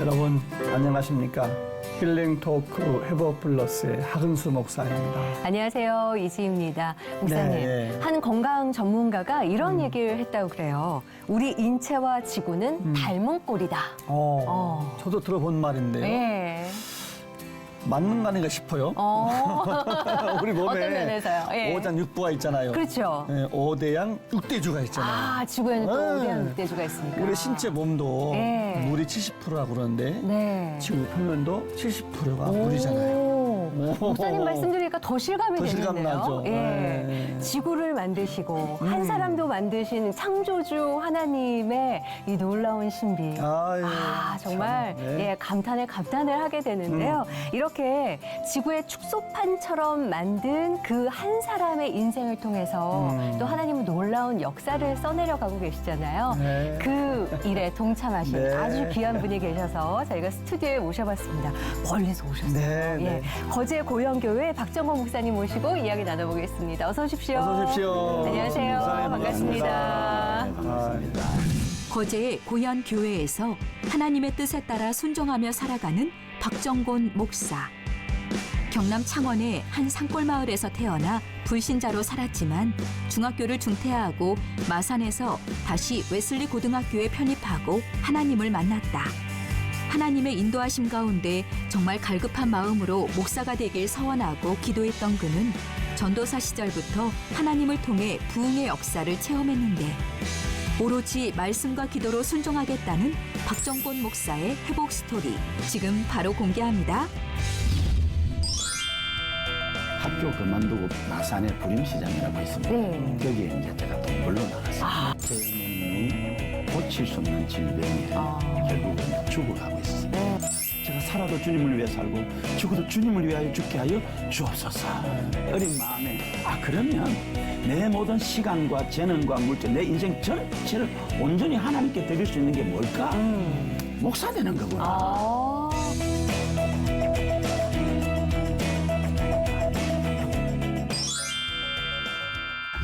여러분 안녕하십니까? 힐링 토크 회복 플러스의 하근수 목사입니다. 안녕하세요. 이지입니다. 목사님, 네. 한 건강 전문가가 이런 얘기를 했다고 그래요. 우리 인체와 지구는 닮은 꼴이다. 저도 들어본 말인데요. 네. 맞는 거 아닌가 싶어요. 우리 몸에 어떤 면에서요? 예. 오장 육부가 있잖아요. 그렇죠. 네, 오대양 육대주가 있잖아요. 아, 지구에는 또 네. 오대양 육대주가 있으니까. 우리 신체 몸도 네. 물이 70%라고 그러는데 네. 지구 표면도 70%가 물이잖아요. 목사님 말씀 들으니까 더 실감이 더 되는데요. 실감 나죠. 예. 네. 지구를 만드시고 한 사람도 만드신 창조주 하나님의 이 놀라운 신비. 아유, 정말 참, 네. 예, 감탄을 하게 되는데요. 이렇게 지구의 축소판처럼 만든 그 한 사람의 인생을 통해서 또 하나님은 놀라운 역사를 써내려가고 계시잖아요. 네. 그 일에 동참하신 네. 아주 귀한 분이 계셔서 저희가 스튜디오에 모셔봤습니다. 멀리서 오셨어요. 네, 예. 네. 거제 고영교회 박정호 목사님 모시고 이야기 나눠보겠습니다. 어서 오십시오. 어서 오십시오. 안녕하세요. 목사님, 반갑습니다. 네, 반갑습니다. 거제의 고현교회에서 하나님의 뜻에 따라 순종하며 살아가는 박정곤 목사. 경남 창원의 한 산골 마을에서 태어나 불신자로 살았지만 중학교를 중퇴하고 마산에서 다시 웨슬리 고등학교에 편입하고 하나님을 만났다. 하나님의 인도하심 가운데 정말 갈급한 마음으로 목사가 되길 서원하고 기도했던 그는 전도사 시절부터 하나님을 통해 부흥의 역사를 체험했는데 오로지 말씀과 기도로 순종하겠다는 박정곤 목사의 회복 스토리 지금 바로 공개합니다. 학교 그만두고 마산에 부림시장이라고 있습니다. 네. 거기에 이제 제가 돈 벌러 나갔어요. 제 어머님이 고칠 수 없는 질병에 결국은 죽어가고 있었어요. 제가 살아도 주님을 위해 살고 죽어도 주님을 위하여 죽게 하여 주옵소서. 어린 마음에 그러면 내 모든 시간과 재능과 물질, 내 인생 전체를 온전히 하나님께 드릴 수 있는 게 뭘까? 목사 되는 거구나.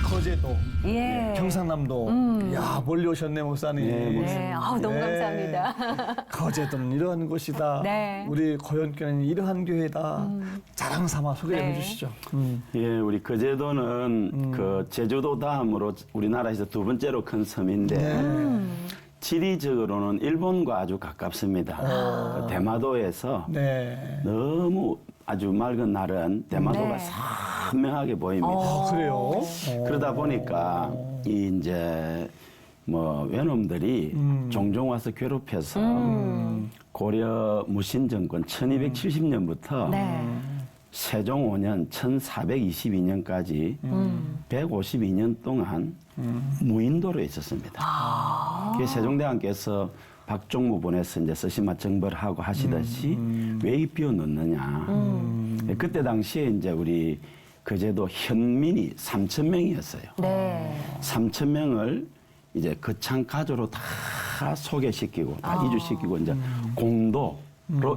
거제도, 예. 경상남도, 야 멀리 오셨네 목사님. 네, 네. 너무 네. 감사합니다. 거제도는 이러한 곳이다. 네. 우리 고현교회는 이러한 교회다. 자랑 삼아 소개 좀 네. 해주시죠. 예, 우리 거제도는 그 제주도 다음으로 우리나라에서 두 번째로 큰 섬인데 지리적으로는 일본과 아주 가깝습니다. 그 대마도에서 네. 너무 아주 맑은 날은 대마도가 네. 선명하게 보입니다. 그래요? 그러다 보니까 이 이제 뭐 외놈들이 종종 와서 괴롭혀서 고려 무신 정권 1270년부터 네. 세종 5년 1422년까지 152년 동안 무인도로 있었습니다. 그래서 세종대왕께서 박종무 보내서 이제 서시마 정벌을 하고 하시듯이 왜 이 비워 넣느냐. 그때 당시에 이제 우리 거제도 현민이 3,000명이었어요. 네. 3,000명을 이제 거창 가조로 다 소개시키고 다 이주시키고 이제 공도로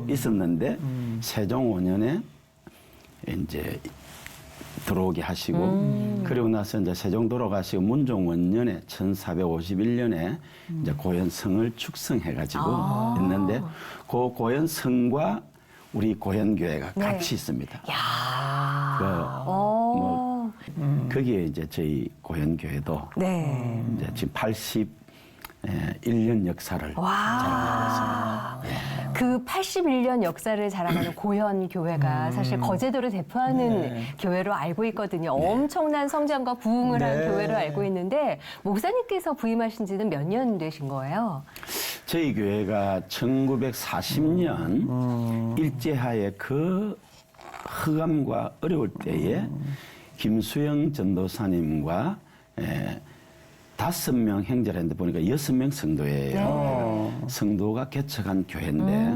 있었는데 세종 5년에 이제 들어오게 하시고 그리고 나서 이제 세종 돌아가시고 문종 원년에 1451년에 이제 고현성을 축성해가지고 있는데 그 고현성과 우리 고현교회가 네. 같이 있습니다. 야. 뭐 거기에 이제 저희 고현교회도 네. 이제 지금 81년 역사를 자랑하고 있습니다. 그 81년 역사를 자랑하는 고현 교회가 사실 거제도를 대표하는 교회로 알고 있거든요. 엄청난 성장과 부흥을 한 네. 교회로 알고 있는데 목사님께서 부임하신 지는 몇 년 되신 거예요? 저희 교회가 1940년 일제하에 그 흑암과 어려울 때에 김수영 전도사님과 5명 형제를 했는데 보니까 6명 성도예요. 성도가 개척한 교회인데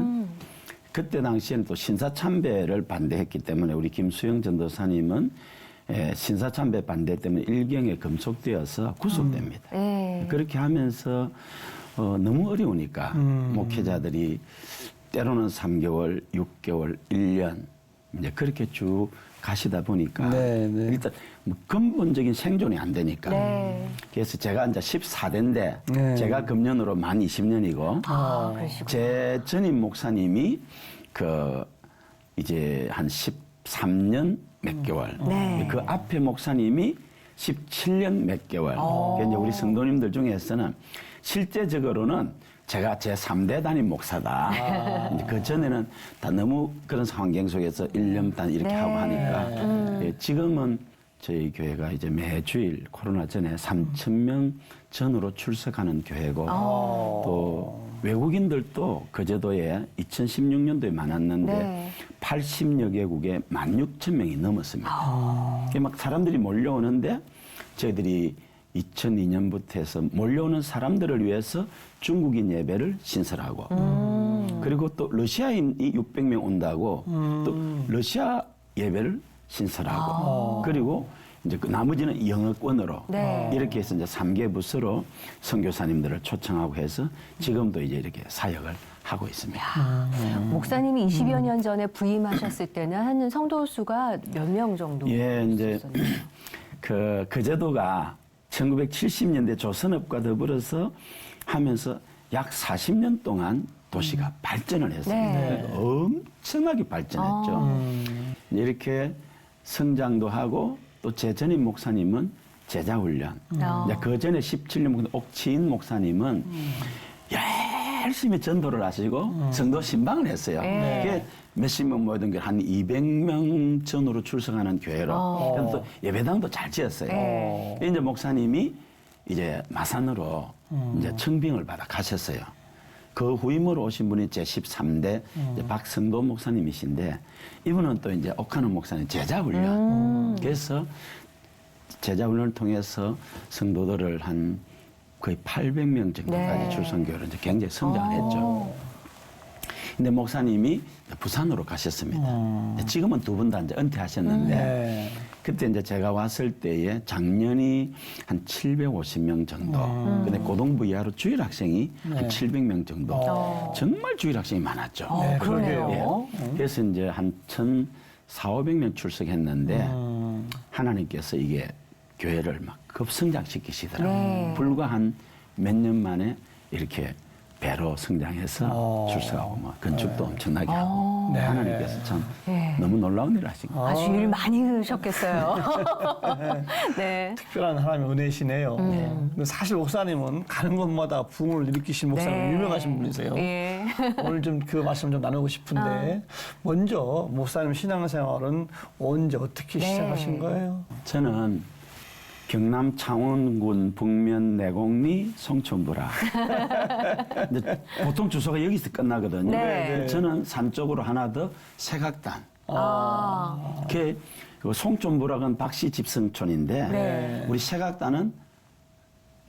그때 당시에는 또 신사참배를 반대했기 때문에 우리 김수영 전도사님은 신사참배 반대 때문에 일경에 금속되어서 구속됩니다. 그렇게 하면서 너무 어려우니까 목회자들이 때로는 3개월, 6개월, 1년 이제 그렇게 쭉 가시다 보니까 네, 네. 일단 뭐 근본적인 생존이 안 되니까. 네. 그래서 제가 이제 14대인데 네. 제가 금년으로 만 20년이고 그러시고. 제 전임 목사님이 이제 한 13년 몇 개월. 네. 그 앞에 목사님이 17년 몇 개월. 그러니까 이제 우리 성도님들 중에서는 실제적으로는 제가 제 3대 담임 목사다. 이제 그 전에는 다 너무 그런 환경 속에서 1년 단 이렇게 네. 하고 하니까 예, 지금은 저희 교회가 이제 매주일 코로나 전에 3,000명 전으로 출석하는 교회고 또 외국인들도 거제도에 2016년도에 많았는데 네. 80여 개국에 16,000명이 넘었습니다. 이게 막 사람들이 몰려오는데 저희들이 2002년부터 해서 몰려오는 사람들을 위해서 중국인 예배를 신설하고 그리고 또 러시아인이 600명 온다고 또 러시아 예배를 신설하고 그리고 이제 그 나머지는 영어권으로 네. 이렇게 해서 이제 3개 부서로 선교사님들을 초청하고 해서 지금도 이제 이렇게 사역을 하고 있습니다. 목사님이 20여 년 전에 부임하셨을 때는 한 성도 수가 몇 명 정도? 예, 이제 있었나요? 거제도가 1970년대 조선업과 더불어서 하면서 약 40년 동안 도시가 발전을 했습니다. 네. 그러니까 엄청나게 발전했죠. 이렇게 성장도 하고 또 제 전임 목사님은 제자훈련. 이제 그 전에 17년 목사 옥치인 목사님은 열심히 전도를 하시고 성도 신방을 했어요. 네. 그게 몇십 명 모이던 게 한 200명 전으로 출석하는 교회로. 그래서 또 예배당도 잘 지었어요. 네. 이제 목사님이 이제 마산으로 이제 청빙을 받아 가셨어요. 그 후임으로 오신 분이 제 13대 박성도 목사님이신데 이분은 또 이제 옥하는 목사님 제자훈련. 그래서 제자훈련을 통해서 성도들을 한 거의 800명 정도까지 네. 출선교회로 이제 굉장히 성장을 했죠. 근데 목사님이 부산으로 가셨습니다. 지금은 두 분 다 이제 은퇴하셨는데 네. 그때 이제 제가 왔을 때에 작년이 한 750명 정도. 근데 고등부 이하로 주일 학생이 한 700명 정도. 정말 주일 학생이 많았죠. 네, 그러네요. 그래서 이제 한 1,400~500명 출석했는데 하나님께서 이게 교회를 막 급성장시키시더라고요. 네. 불과 한 몇 년 만에 이렇게 배로 성장해서 출석하고 뭐 건축도 엄청나게 하고 네. 하나님께서 참 네. 너무 놀라운 일을 하신 거예요. 아주 일 많이 그러셨겠어요. 네. 특별한 하나님의 은혜시네요. 근데 사실 목사님은 가는 곳마다 부흥을 일으키신 목사님 네. 유명하신 분이세요. 예. 오늘 좀 그 말씀 좀 나누고 싶은데 먼저 목사님 신앙생활은 언제 어떻게 네. 시작하신 거예요? 저는 경남 창원군 북면 내곡리 송천부라. 근데 보통 주소가 여기서 끝나거든요. 네. 저는 산 쪽으로 하나 더 세각단. 아. 그 송천부락은 박씨 집성촌인데 네. 우리 세각단은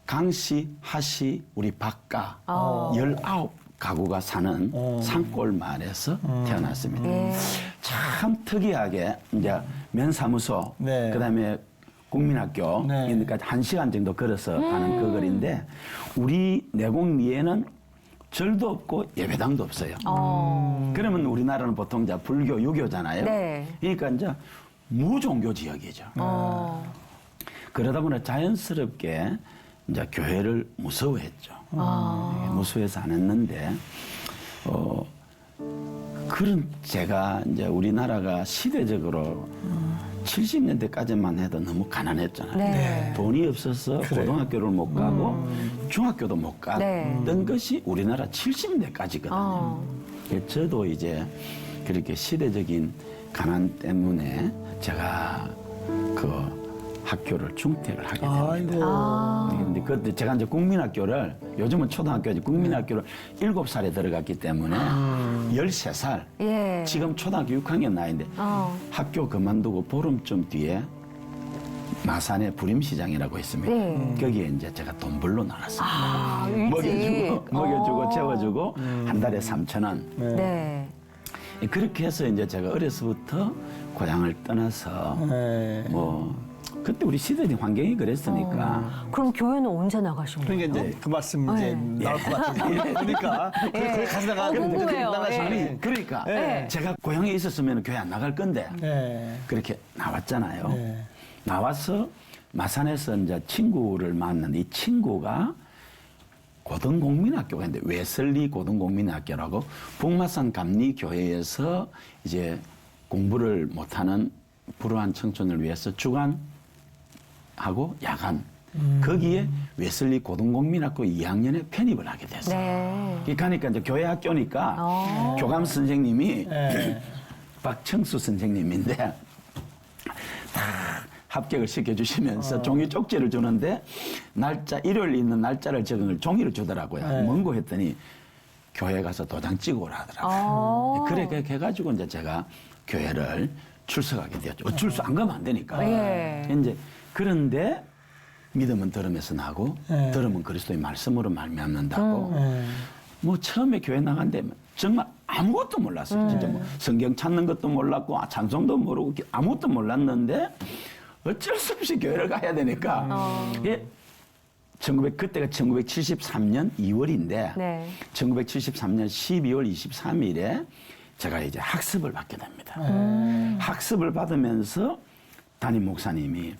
강씨, 하씨, 우리 박가 19가구가 사는 산골 마을에서 태어났습니다. 예. 참 특이하게 이제 면사무소, 네. 그다음에 국민학교 네. 여기까지 1시간 정도 걸어서 가는 그 거리인데 우리 내곡리에는 절도 없고 예배당도 없어요. 그러면 우리나라는 보통 이제 불교, 유교잖아요. 네. 그러니까 이제 무종교 지역이죠. 그러다 보니 자연스럽게 이제 교회를 무서워했죠. 무서워해서 안 했는데, 그런 제가 이제 우리나라가 시대적으로 70년대까지만 해도 너무 가난했잖아요. 네. 돈이 없어서 고등학교를 못 가고 중학교도 못 갔던 것이 우리나라 70년대까지거든요. 저도 이제 그렇게 시대적인 가난 때문에 제가 그 학교를 중퇴를 하게 됩니다. 아이고. 근데 그때 제가 이제 국민학교를 요즘은 초등학교지 국민학교를 7살에 들어갔기 때문에 13살. 예. 지금 초등학교 6학년 나이인데 학교 그만두고 보름쯤 뒤에 마산에 부림시장이라고 있습니다. 네. 거기에 이제 제가 돈 벌러 나갔습니다. 아, 일찍. 먹여주고 재워주고 한 달에 3,000원. 네. 그렇게 해서 이제 제가 어려서부터 고향을 떠나서 네. 뭐 그때 우리 시대적 환경이 그랬으니까 그럼 교회는 언제 나가신 거예요? 그러니까 이제 그 말씀 이제 나올 것 같은데 그러니까 거기 가시다가 궁금해요. 나가시니 예. 그러니까 네. 제가 고향에 있었으면 교회 안 나갈 건데 네. 그렇게 나왔잖아요. 네. 나와서 마산에서 이제 친구를 만난 이 친구가 고등공민학교가 있는데 웨슬리 고등공민학교라고 북마산 감리교회에서 이제 공부를 못하는 불우한 청춘을 위해서 주간하고 야간 거기에 웨슬리 고등공민학교 2학년에 편입을 하게 됐어요. 네. 그러니까 이제 교회 학교니까 교감 선생님이 네. 박청수 선생님인데 다 합격을 시켜주시면서 종이 쪽지를 주는데 날짜 일요일 있는 날짜를 적은 종이를 주더라고요. 네. 뭔고 했더니 교회 가서 도장 찍어오라 하더라고요. 그래 해가지고 이제 제가 교회를 출석하게 되었죠. 어쩔 수 안 가면 안 되니까. 예. 이제 그런데 믿음은 들음에서 나고 네. 들음은 그리스도의 말씀으로 말미암는다고. 네. 뭐 처음에 교회 나간데 정말 아무것도 몰랐어요. 진짜 뭐 성경 찾는 것도 몰랐고 찬송도 모르고 아무것도 몰랐는데 어쩔 수 없이 교회를 가야 되니까. 예. 그때가 1973년 2월인데 네. 1973년 12월 23일에 제가 이제 학습을 받게 됩니다. 학습을 받으면서 담임 목사님이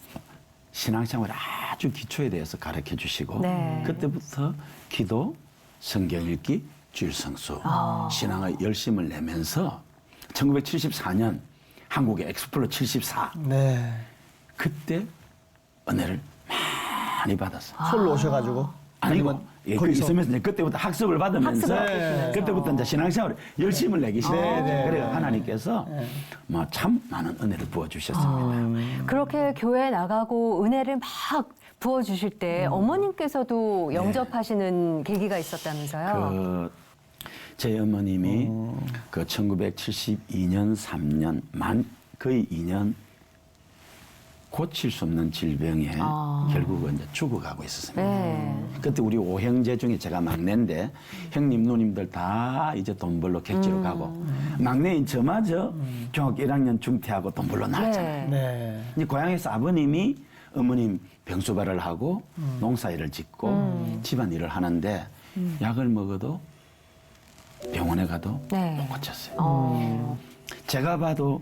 신앙생활 아주 기초에 대해서 가르쳐 주시고 네. 그때부터 기도, 성경 읽기, 주일 성수, 신앙의 열심을 내면서 1974년 한국의 엑스플로 74 네. 그때 은혜를 많이 받았어요. 솔로 오셔가지고. 아니고 아니면 예, 거기서? 있으면서 이제 그때부터 학습을 받으면서 학습을 그때부터 이제 신앙생활에 열심을 내기 시작했어요. 네. 그래서 하나님께서 뭐 참 많은 은혜를 부어주셨습니다. 그렇게 교회 나가고 은혜를 막 부어주실 때 어머님께서도 영접하시는 계기가 있었다면서요? 제 어머님이 그 1972년 3년 거의 2년 고칠 수 없는 질병에 결국은 이제 죽어가고 있었습니다. 네. 그때 우리 5형제 중에 제가 막내인데 형님 누님들 다 이제 돈 벌러 객지로 가고 막내인 저마저 중학교 1학년 중퇴하고 돈 벌러 나왔잖아요. 네. 이제 고향에서 아버님이 어머님 병수발을 하고 농사일을 짓고 집안일을 하는데 약을 먹어도 병원에 가도 네. 못 고쳤어요. 제가 봐도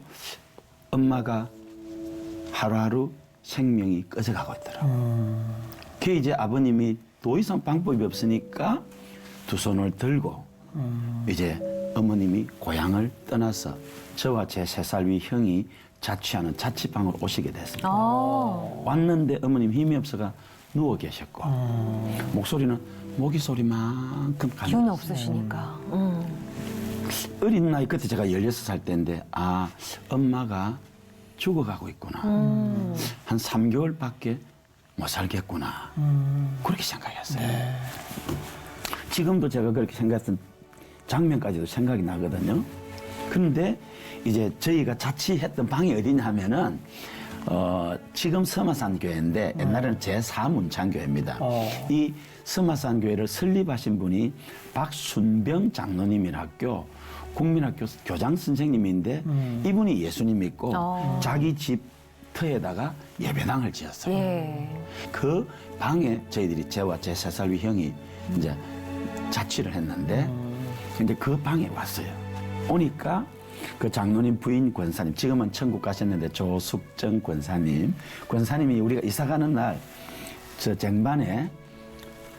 엄마가 하루하루 생명이 꺼져가고 있더라고요. 그 이제 아버님이 더 이상 방법이 없으니까 두 손을 들고 이제 어머님이 고향을 떠나서 저와 제 3살 위 형이 자취하는 자취방으로 오시게 됐습니다. 왔는데 어머님 힘이 없어가 누워 계셨고 목소리는 모기 소리만큼 기운이 가늘었어요. 없으시니까. 어린 나이 그때 제가 16살 때인데 아 엄마가 죽어가고 있구나. 한 3개월밖에 못 살겠구나. 그렇게 생각했어요. 지금도 제가 그렇게 생각했던 장면까지도 생각이 나거든요. 그런데 이제 저희가 자취했던 방이 어디냐 하면은 지금 서마산 교회인데 옛날에는 제4문창교회입니다. 이 서마산 교회를 설립하신 분이 박순병 장로님이라 학교 국민학교 교장 선생님인데 이분이 예수님 믿고 자기 집 터에다가 예배당을 지었어요. 예. 그 방에 저희들이 저와 제 3살 위 형이 이제 자취를 했는데 근데 그 방에 왔어요. 오니까 그 장로님 부인 권사님 지금은 천국 가셨는데 조숙정 권사님이 우리가 이사 가는 날 저 쟁반에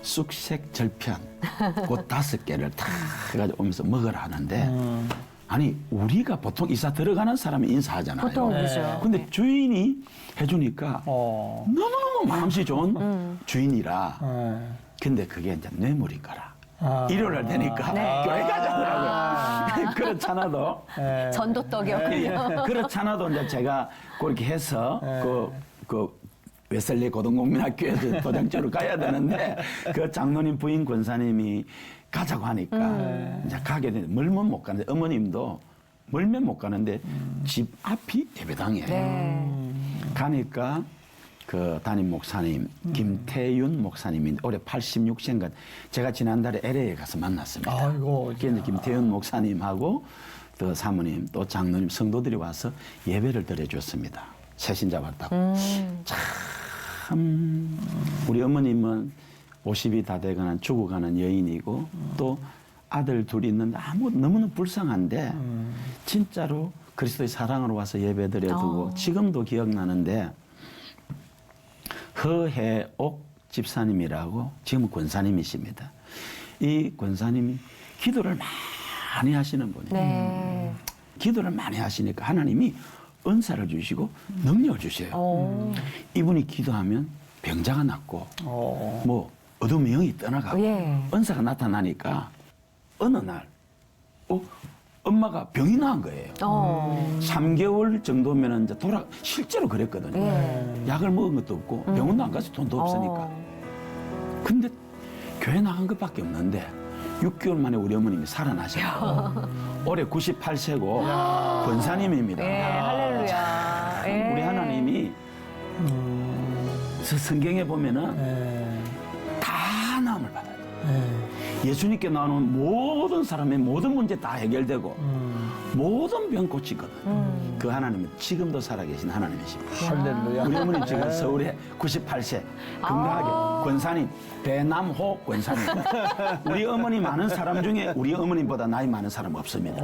쑥색 절편 곧 5개를 다 해가지고 오면서 먹으라 하는데 아니 우리가 보통 이사 들어가는 사람이 인사하잖아요. 보통 그죠. 근데 주인이 해주니까 너무너무 마음씨 좋은 주인이라 근데 그게 이제 뇌물인 거라. 일요일 되니까 교회 가자더라고요. 그렇잖아도 전도떡이었군요. 그렇잖아도 이제 제가 그렇게 해서 그 웨슬리 고등공민학교에서 도장처로 가야 되는데 그 장로님 부인 권사님이 가자고 하니까 이제 가게 되는데 멀면 못 가는데 어머님도 멀면 못 가는데 집 앞이 예배당이에요. 가니까 그 담임 목사님 김태윤 목사님인데 올해 86세인가 제가 지난달에 LA에 가서 만났습니다. 아이고. 그런데 김태윤 목사님하고 또 사모님 또 장로님 성도들이 와서 예배를 드려줬습니다. 새신자 왔다고. 참 우리 어머님은 50이 다 돼가는 죽어가는 여인이고 또 아들 둘이 있는데 너무나 불쌍한데 진짜로 그리스도의 사랑으로 와서 예배 드려두고 지금도 기억나는데 허혜옥 집사님이라고 지금은 권사님이십니다. 이 권사님이 기도를 많이 하시는 분이에요. 네. 기도를 많이 하시니까 하나님이 은사를 주시고 능력을 주셔요. 이분이 기도하면 병자가 낫고 뭐 어두운 영이 떠나가고 예. 은사가 나타나니까 어느 날 엄마가 병이 나은 거예요. 3개월 정도면 이제 실제로 그랬거든요. 약을 먹은 것도 없고 병원도 안 가서 돈도 없으니까. 근데 교회 나간 것밖에 없는데 6개월 만에 우리 어머님이 살아나셨고 올해 98세고 권사님입니다. 예, 할렐루야. 예. 우리 하나님이 성경에 보면은 다 나음을 받아요. 예수님께 나오는 모든 사람의 모든 문제 다 해결되고 모든 병 고치거든. 그 하나님은 지금도 살아계신 하나님이십니다. 할렐루야. 우리 어머니 지금 서울에 98세 건강하게 권사님 배남호 권사님. 우리 어머니 많은 사람 중에 우리 어머님보다 나이 많은 사람 없습니다.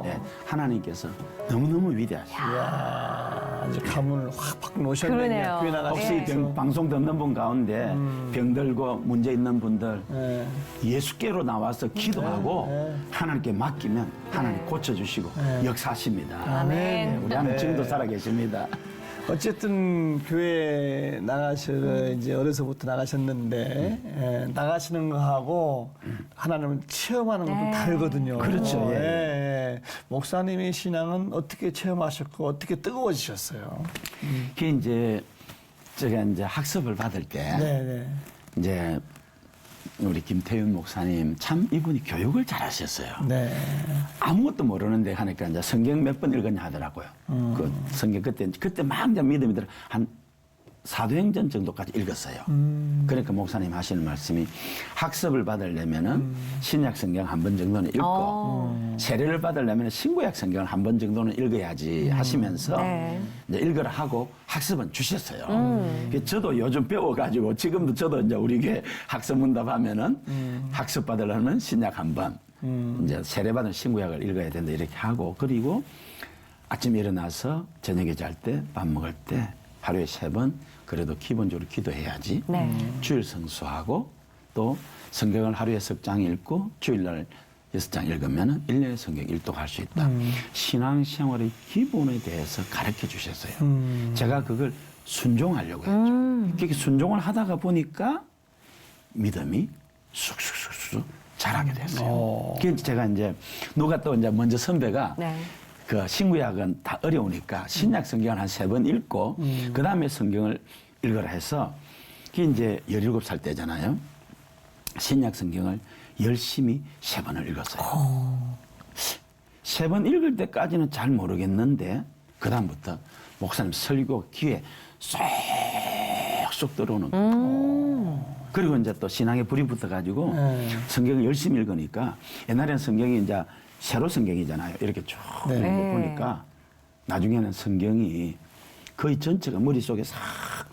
네, 하나님께서 너무너무 위대하시죠. 이야, 아주 가문을 확 놓으셨네요. 그러네요. 교회 나가서. 혹시 방송 듣는 분 가운데 병들고 문제 있는 분들 네. 예수께로 나와서 기도하고 하나님께 맡기면 하나님 고쳐주시고 역사하십니다. 아멘. 우리 하나님 지금도 살아계십니다. 어쨌든 교회 이제 어려서부터 나가셨는데 나가시는 거하고 하나님을 체험하는 것도 다르거든요. 그렇죠. 예. 예. 목사님의 신앙은 어떻게 체험하셨고 어떻게 뜨거워지셨어요? 그게 이제 제가 이제 학습을 받을 때 네네. 이제 우리 김태윤 목사님 참 이분이 교육을 잘하셨어요. 네. 아무것도 모르는데 하니까 이제 성경 몇 번 읽었냐 하더라고요. 그 성경 그때 막 이제 믿음이 들어 한 사도행전 정도까지 읽었어요. 그러니까 목사님 하시는 말씀이 학습을 받으려면은 신약 성경 한 번 정도는 읽고 세례를 받으려면 신구약 성경을 한 번 정도는 읽어야지 하시면서 이제 읽으라 하고 학습은 주셨어요. 그래서 저도 요즘 배워가지고 지금도 저도 이제 우리 교회 학습 문답 하면은 학습 받으려면 신약 한 번, 이제 세례 받은 신구약을 읽어야 된다 이렇게 하고 그리고 아침에 일어나서 저녁에 잘 때 밥 먹을 때 하루에 3번 그래도 기본적으로 기도해야지. 주일 성수하고 또 성경을 하루에 석 장 읽고 주일날 6장 읽으면 1년에 성경 1독 할 수 있다. 신앙생활의 기본에 대해서 가르쳐 주셨어요. 제가 그걸 순종하려고 했죠. 그렇게 순종을 하다가 보니까 믿음이 쑥쑥쑥쑥 자라게 됐어요. 그래서 제가 이제 누가 또 이제 먼저 선배가 그 신구약은 다 어려우니까 신약 성경을 한 3번 읽고 그 다음에 성경을 읽으라 해서 그게 이제 17살 때잖아요. 신약 성경을 열심히 3번을 읽었어요. 3번 읽을 때까지는 잘 모르겠는데 그 다음부터 목사님 설교 귀에 쏙쏙 들어오는 거예요. 그리고 이제 또 신앙에 불이 붙어가지고 성경을 열심히 읽으니까 옛날에는 성경이 이제 세로 성경이잖아요. 이렇게 쭉 보니까 나중에는 성경이 거의 전체가 머릿속에 싹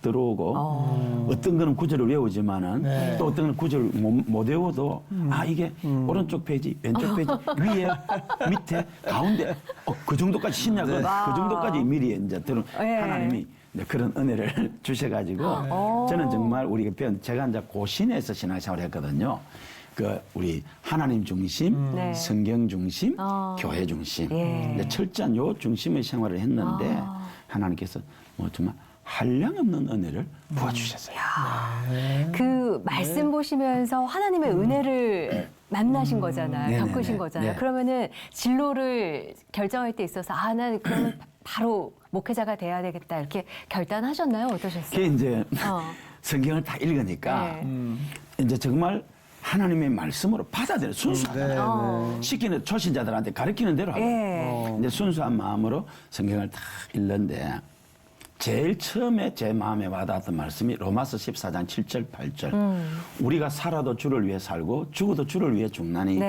들어오고 어떤 거는 구절을 외우지만은 또 어떤 거는 구절을 못 외워도 아 이게 오른쪽 페이지, 왼쪽 페이지, 위에, 밑에, 가운데 그 정도까지 신약은 그 정도까지 미리 이제 들은 하나님이 그런 은혜를 주셔가지고 저는 정말 우리가 배운 제가 이제 고신에서 신앙생활을 했거든요. 그 우리 하나님 중심, 성경 중심, 교회 중심, 이제 철저한 요 중심의 생활을 했는데 하나님께서 뭐 정말 한량없는 은혜를 부어주셨어요. 그 말씀 보시면서 하나님의 은혜를 만나신 거잖아요. 네네네. 겪으신 거잖아요. 네. 그러면은 진로를 결정할 때 있어서 아, 난 그러면 바로 목회자가 돼야 되겠다 이렇게 결단하셨나요? 어떠셨어요? 그게 이제 성경을 다 읽으니까 이제 정말 하나님의 말씀으로 받아들여 순수하잖아요. 시키는 초신자들한테 가르치는 대로 하고 이제 순수한 마음으로 성경을 다 읽는데 제일 처음에 제 마음에 와닿았던 말씀이 로마서 14장 7절 8절 우리가 살아도 주를 위해 살고 죽어도 주를 위해 죽나니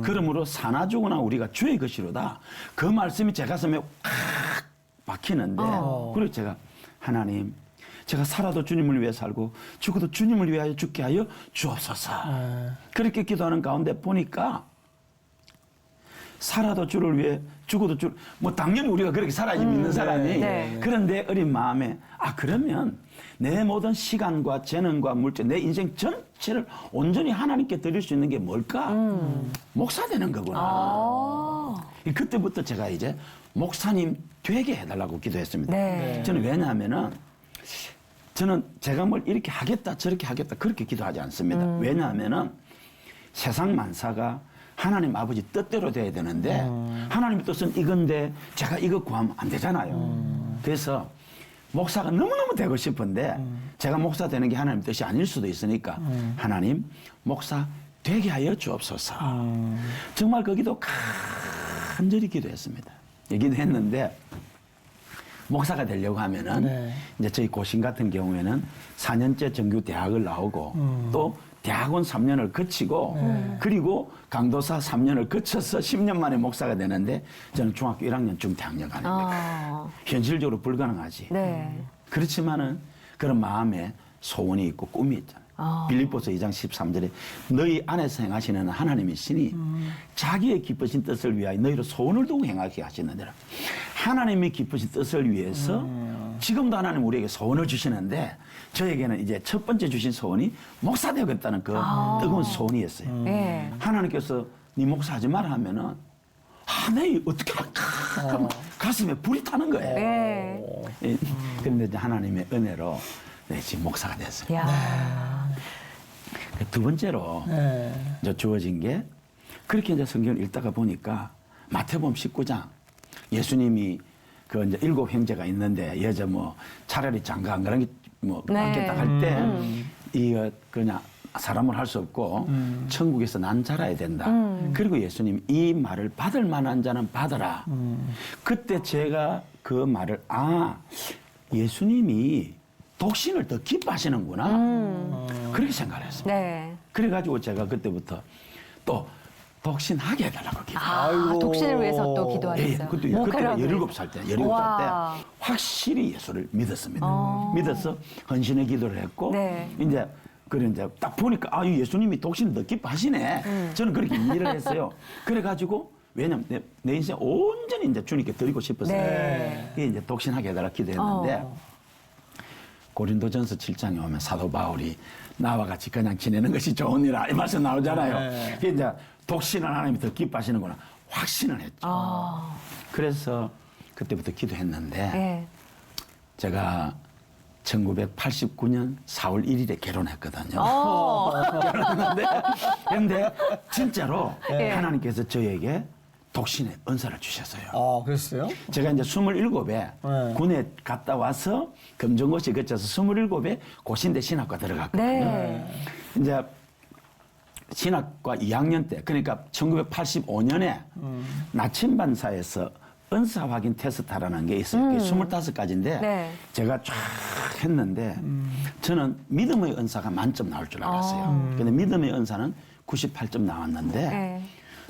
그러므로 사나 죽으나 우리가 주의 것이로다. 그 말씀이 제 가슴에 확 박히는데 그리고 제가 하나님 제가 살아도 주님을 위해 살고 죽어도 주님을 위하여 죽게 하여 주옵소서. 그렇게 기도하는 가운데 보니까 살아도 주를 위해 죽어도 주, 뭐 당연히 우리가 그렇게 살아야지 믿는 사람이. 네. 그런데 어린 마음에 그러면 내 모든 시간과 재능과 물질, 내 인생 전체를 온전히 하나님께 드릴 수 있는 게 뭘까? 목사 되는 거구나. 그때부터 제가 이제 목사님 되게 해달라고 기도했습니다. 네. 저는 왜냐하면은 저는 제가 뭘 이렇게 하겠다 저렇게 하겠다 그렇게 기도하지 않습니다. 왜냐하면은 세상 만사가 하나님 아버지 뜻대로 돼야 되는데 하나님의 뜻은 이건데 제가 이거 구하면 안 되잖아요. 그래서 목사가 너무너무 되고 싶은데 제가 목사 되는 게 하나님 뜻이 아닐 수도 있으니까 하나님 목사 되게 하여 주옵소서. 정말 거기도 간절히 기도했습니다. 기도했는데 목사가 되려고 하면은 네. 이제 저희 고신 같은 경우에는 4년제 정규 대학을 나오고 또 대학원 3년을 거치고 그리고 강도사 3년을 거쳐서 10년 만에 목사가 되는데 저는 중학교 1학년 중대학년 아닙니까? 현실적으로 불가능하지. 네. 그렇지만은 그런 마음에 소원이 있고 꿈이 있잖아요. 빌립보서 2장 13절에 너희 안에서 행하시는 하나님의 신이 자기의 기쁘신 뜻을 위하여 너희로 소원을 두고 행하게 하시느니라. 하나님의 기쁘신 뜻을 위해서 지금도 하나님 우리에게 소원을 주시는데 저에게는 이제 첫 번째 주신 소원이 목사 되겠다는 그 뜨거운 소원이었어요. 네. 하나님께서 네 목사하지 마라 하면은 내 어떻게 할까? 그럼 가슴에 불이 타는 거예요. 네. 그런데 이제 하나님의 은혜로 지금 목사가 됐어요. 야. 두 번째로 네. 이제 주어진 게 그렇게 이제 성경을 읽다가 보니까 마태복음 19장 예수님이 그 이제 7 형제가 있는데 여자 뭐 차라리 장가 안 가는 게 뭐 네. 낫겠다 할 때 이거 그냥 사람을 할 수 없고 천국에서 난 자라야 된다. 그리고 예수님 이 말을 받을 만한 자는 받아라. 그때 제가 그 말을 예수님이 독신을 더 기뻐하시는구나. 그렇게 생각을 했어요. 네. 그래가지고 제가 그때부터 또 독신하게 해달라고 기도했어요. 독신을 위해서 또 예, 기도하셨어요. 그때 목회라고 17살 때, 17살 와. 때 확실히 예수를 믿었습니다. 믿어서 헌신의 기도를 했고 네. 이제 그래 이제 딱 보니까 이 예수님이 독신을 더 기뻐하시네. 저는 그렇게 이해를 했어요. 그래가지고 왜냐면 내 인생 온전히 이제 주님께 드리고 싶었어요. 네. 그게 이제 독신하게 해달라 기도했는데 고린도전서 7장에 오면 사도 바울이 나와 같이 그냥 지내는 것이 좋은 일이라 이 말씀 나오잖아요. 네. 그게 이제 독신을 하나님이 더 기뻐하시는구나 확신을 했죠. 그래서 그때부터 기도했는데 네. 제가 1989년 4월 1일에 결혼했거든요. 결혼했는데 근데 진짜로 네. 하나님께서 저에게 독신의 은사를 주셨어요. 그랬어요? 제가 이제 27에 네. 군에 갔다 와서 검정고시 거쳐서 27에 고신대 신학과 들어갔거든요. 네. 이제 신학과 2학년 때 그러니까 1985년에 나침반사에서 은사 확인 테스트 하라는 게 있어요. 그게 25가지인데 네. 제가 쫙 했는데 저는 믿음의 은사가 만점 나올 줄 알았어요. 근데 믿음의 은사는 98점 나왔는데 네.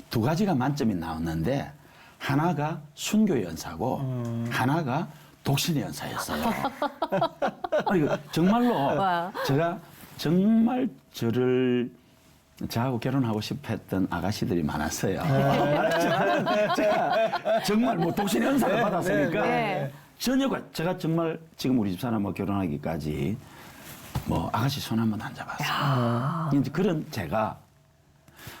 2가지가 만점이 나왔는데 하나가 순교의 은사고 하나가 독신의 은사였어요. 아니, 정말로 와. 제가 정말 저하고 결혼하고 싶어 했던 아가씨들이 많았어요. 제가 정말 뭐 독신의 은사를 받았으니까 네. 전혀가 제가 정말 지금 우리 집사람하고 결혼하기까지 뭐 아가씨 손 한 번 안 잡았어요. 이제 그런 제가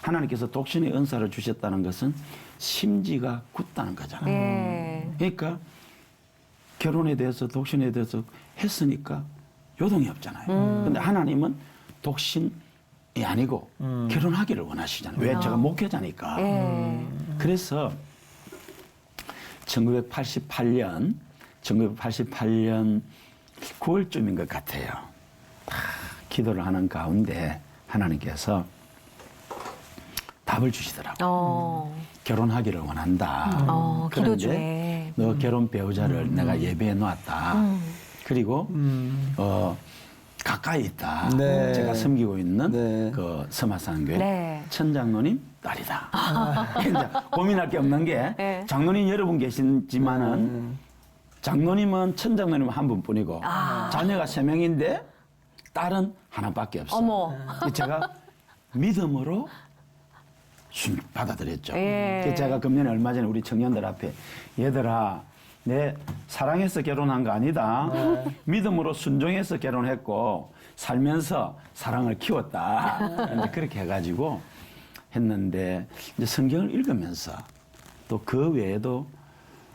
하나님께서 독신의 은사를 주셨다는 것은 심지가 굳다는 거잖아요. 네. 그러니까 결혼에 대해서 독신에 대해서 했으니까 요동이 없잖아요. 근데 하나님은 독신이 아니고 결혼하기를 원하시잖아요. 왜? 제가 목회자니까. 네. 그래서 1988년 9월쯤인 것 같아요. 기도를 하는 가운데 하나님께서 답을 주시더라고요. 결혼하기를 원한다. 기도 그런데 중에. 너 결혼 배우자를 내가 예배해 놓았다. 그리고 가까이 있다. 네. 제가 섬기고 있는 네. 그 서마산교회 네. 천장로님 딸이다. 이제 고민할 게 없는 게 네. 장로님 여러분 계시지만은 장로님은 천장로님 한 분뿐이고 자녀가 3명인데 딸은 하나밖에 없어요. 어머. 제가 믿음으로 받아들였죠. 예. 그래서 제가 금년에 얼마 전에 우리 청년들 앞에 얘들아 내 사랑해서 결혼한 거 아니다. 믿음으로 순종해서 결혼했고 살면서 사랑을 키웠다. 이제 그렇게 해가지고 했는데 이제 성경을 읽으면서 또 그 외에도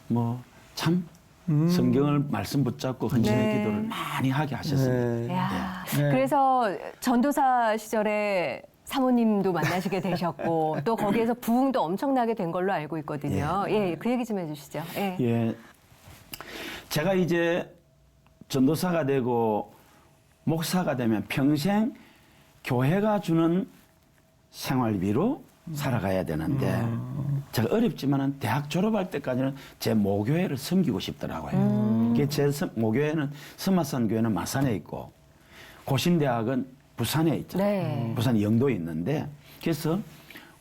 뭐 참 성경을 말씀 붙잡고 헌신의 네. 기도를 많이 하게 하셨습니다. 네. 야, 네. 그래서 전도사 시절에 사모님도 만나시게 되셨고 또 거기에서 부흥도 엄청나게 된 걸로 알고 있거든요. 예, 그 얘기 좀 해주시죠. 예. 예. 제가 이제 전도사가 되고 목사가 되면 평생 교회가 주는 생활비로 살아가야 되는데 제가 어렵지만은 대학 졸업할 때까지는 제 모교회를 섬기고 싶더라고요. 제 모교회는 스마산 교회는 마산에 있고 고신대학은 부산에 있잖아요. 네. 부산 영도에 있는데 그래서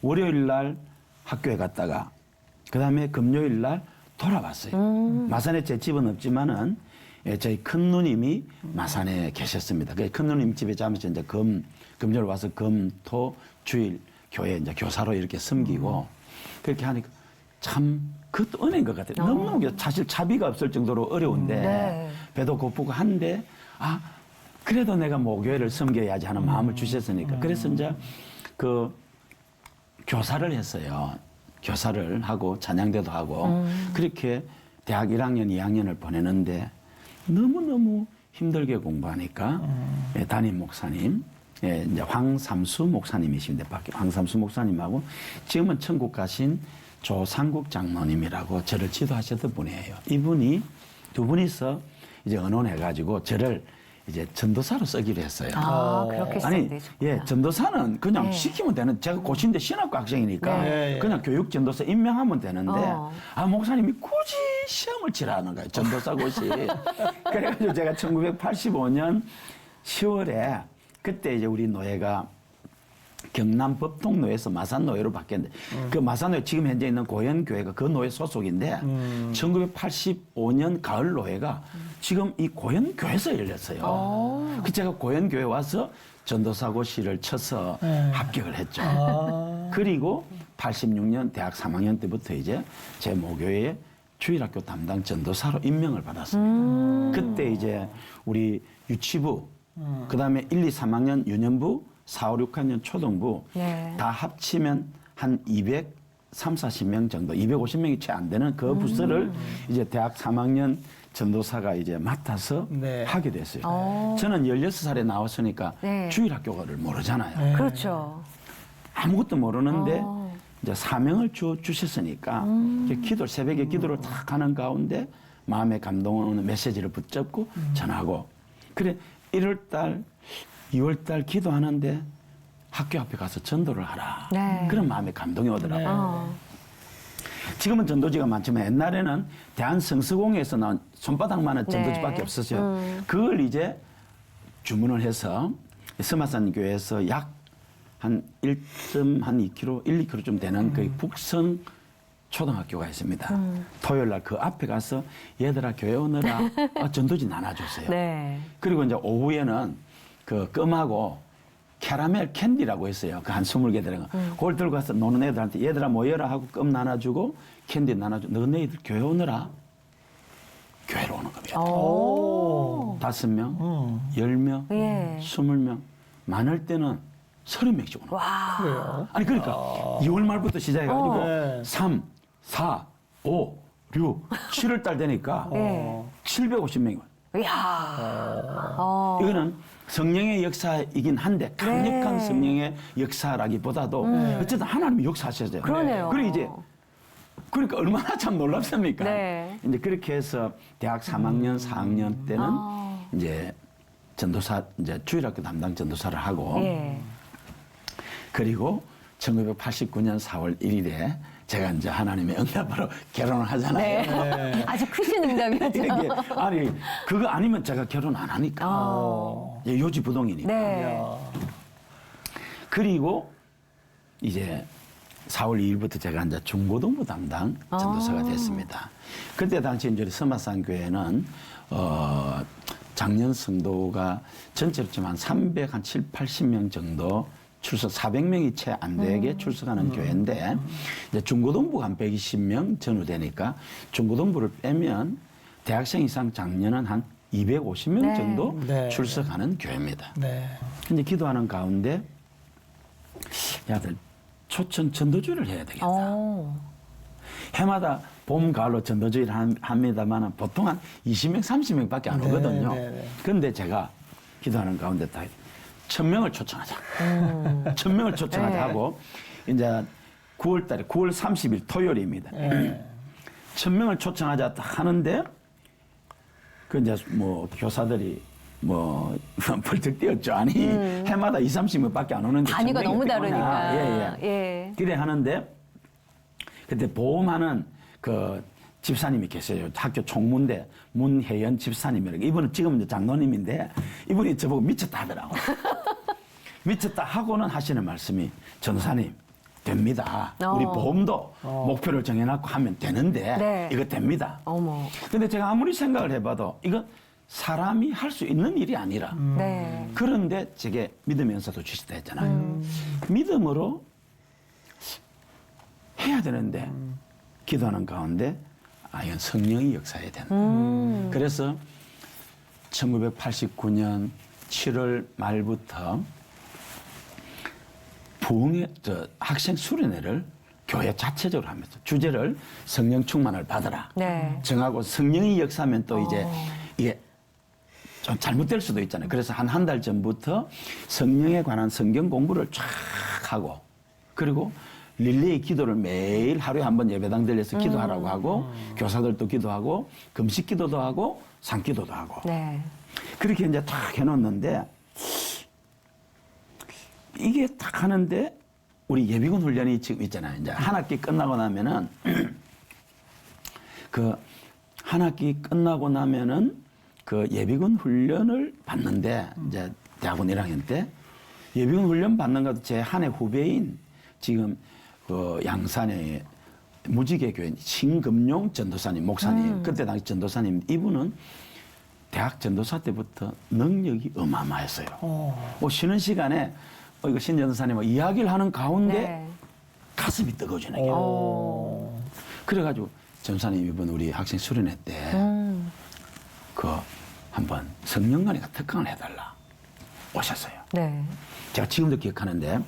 월요일 날 학교에 갔다가 그다음에 금요일 날 돌아왔어요. 마산에 제 집은 없지만은 저희 큰 누님이 마산에 계셨습니다. 그 큰 누님 집에 자면서 이제 금요일 와서 금토 주일 교회 이제 교사로 이렇게 섬기고 그렇게 하니까 참 그것도 은혜인 것 같아요. 너무너무 사실 차비가 없을 정도로 어려운데 네. 배도 고프고 한데 아 그래도 내가 모교회를 섬겨야지 하는 마음을 주셨으니까 그래서 이제 그 교사를 했어요. 교사를 하고 찬양대도 하고 그렇게 대학 1학년, 2학년을 보내는데 너무너무 힘들게 공부하니까 담임 목사님 이제 황삼수 목사님이신데 황삼수 목사님하고 지금은 천국 가신 조상국 장로님이라고 저를 지도하셨던 분이에요. 이분이 두 분이서 이제 의논해가지고 저를 이제 전도사로 쓰기로 했어요. 아, 그렇게 아니, 시작되셨구나. 예, 전도사는 그냥 네. 시키면 되는, 제가 고신대 신학과 학생이니까 네. 그냥 교육 전도사 임명하면 되는데, 어. 목사님이 굳이 시험을 치라는 거예요. 전도사 고시. 그래가지고 제가 1985년 10월에 그때 이제 우리 노예가 경남 법통노예에서 마산노예로 바뀌었는데 그 마산노예 지금 현재 있는 고현교회가 그 노예 소속인데 1985년 가을 노예가 지금 이 고현교회에서 열렸어요. 그 제가 고현교회 와서 전도사고시를 쳐서 합격을 했죠. 그리고 86년 대학 3학년 때부터 이제 제 모교회에 주일학교 담당 전도사로 임명을 받았습니다. 그때 이제 우리 유치부 그다음에 1, 2, 3학년 유년부 4, 5, 6학년 초등부 네. 다 합치면 한 240명 정도, 250명이 채 안 되는 그 부서를 이제 대학 3학년 전도사가 이제 맡아서 네. 하게 됐어요. 저는 16살에 나왔으니까 네. 주일학교를 모르잖아요. 그렇죠. 아무것도 모르는데 이제 사명을 주셨으니까 이제 새벽에 기도를 탁 하는 가운데 마음에 감동을 메시지를 붙잡고 전하고 그래 1월달 2월달 기도하는데 학교 앞에 가서 전도를 하라. 네. 그런 마음에 감동이 오더라고요. 어. 지금은 전도지가 많지만 옛날에는 대한성서공회에서 나온 손바닥만한 네. 전도지밖에 없었어요. 그걸 이제 주문을 해서 스마산 교회에서 약 한 1.2km, 2km쯤 되는 그 북성 초등학교가 있습니다. 토요일 날 그 앞에 가서 얘들아 교회 오느라 전도지 나눠줬어요. 네. 그리고 이제 오후에는 그 껌하고 캐러멜 캔디라고 있어요. 그 한 20개 들어간 거. 그걸 들고 가서 노는 애들한테 얘들아 모여라 하고 껌 나눠주고 캔디 나눠주고 너희들 교회 오느라 교회로 오는 겁니다. 오. 5명, 10명, 예. 20명, 많을 때는 30명씩 오는 거예요. 와. 그래요? 아니 그러니까 2월 말부터 시작해가지고 네. 3, 4, 5, 6, 7월 달 되니까 네. 750명이 와요. 이야. 이거는 성령의 역사이긴 한데 강력한 네. 성령의 역사라기보다도 어쨌든 하나님이 역사하셔야 그러네요. 그리고 이제 그러니까 얼마나 참 놀랍습니까? 네. 이제 그렇게 해서 대학 3학년, 4학년 때는 이제 전도사 이제 주일학교 담당 전도사를 하고 예. 그리고 1989년 4월 1일에 제가 이제 하나님의 응답으로 결혼을 하잖아요. 네. 아주 크신 응답이었죠. 이게 아니 그거 아니면 제가 결혼 안 하니까 예, 요지부동이니까. 네. 그리고 이제 4월 2일부터 제가 이제 중고등부 담당 전도사가 됐습니다. 그때 당시 이제 스마산 교회는 작년 성도가 전체로 치면 한 370, 80명 정도 출석 400명이 채 안 되게 출석하는 교회인데 이제 중고등부가 한 120명 전후되니까 중고등부를 빼면 대학생 이상 장년은 한 250명 네. 정도 네. 출석하는 교회입니다. 네. 근데 기도하는 가운데 야들 초청 전도주의를 해야 되겠다. 해마다 봄, 가을로 전도주의를 합니다만 보통 한 20명, 30명밖에 안 네, 오거든요. 네, 네. 그런데 제가 기도하는 가운데 다 1000명을 초청하자. 1000명을 초청하자 네. 하고 이제 9월 달에 9월 30일 토요일입니다. 네. 1000명을 초청하자 하는데 그 이제 뭐 교사들이 뭐 벌쩍 뛰었죠. 아니 해마다 20, 30명밖에 안 오는데 단위가 1000명이 너무 어떻게 다르니까. 오냐. 예. 그래 하는데 그때 보험하는 그 집사님이 계세요. 학교 총무인데 문혜연 집사님이라고. 이분은 지금 이제 장로님인데 이분이 저보고 미쳤다 하더라고. 미쳤다 하고는 하시는 말씀이 전사님 됩니다. 우리 보험도 목표를 정해놓고 하면 되는데 네. 이거 됩니다. 어머. 근데 제가 아무리 생각을 해봐도 이거 사람이 할 수 있는 일이 아니라 네. 그런데 제게 믿으면서도 주시다 했잖아요. 믿음으로 해야 되는데 기도하는 가운데 이건 성령이 역사해야 된다. 그래서 1989년 7월 말부터 부흥의 학생 수련회를 교회 자체적으로 하면서 주제를 성령 충만을 받아라 네. 정하고 성령이 역사하면 또 이제 이게 좀 잘못될 수도 있잖아요. 그래서 한 달 전부터 성령에 관한 성경 공부를 쫙 하고 그리고 릴레이 기도를 매일 하루에 한 번 예배당 들려서 기도하라고 하고 교사들도 기도하고 금식 기도도 하고 상기도도 하고 네. 그렇게 이제 딱 해놓는데 이게 딱 하는데 우리 예비군 훈련이 지금 있잖아요. 이제 한 학기 끝나고 나면은 그 한 학기 끝나고 나면은 그 예비군 훈련을 받는데 이제 대학원 1학년 때 예비군 훈련 받는 것도 제 한 해 후배인 지금 그 양산의 무지개 교회 신금용 전도사님 목사님 그때 당시 전도사님 이분은 대학 전도사 때부터 능력이 어마어마했어요. 뭐 쉬는 시간에 이거 신 전도사님하고 이야기를 하는 가운데 네. 가슴이 뜨거워지는 게. 그래가지고 전도사님 이번 우리 학생 수련회 때 그 한번 성령관이가 특강을 해달라 오셨어요. 네. 제가 지금도 기억하는데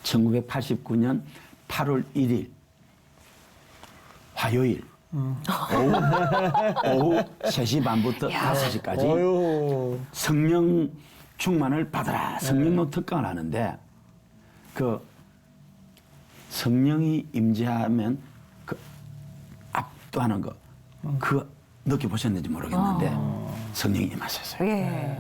1989년 8월 1일 화요일 오후 3시 반부터 5시까지 어휴. 성령 충만을 받아라. 성령로 특강을 하는데 그 성령이 임재하면 그 압도하는 거 그거 느껴보셨는지 모르겠는데 성령이 임하셨어요. 예.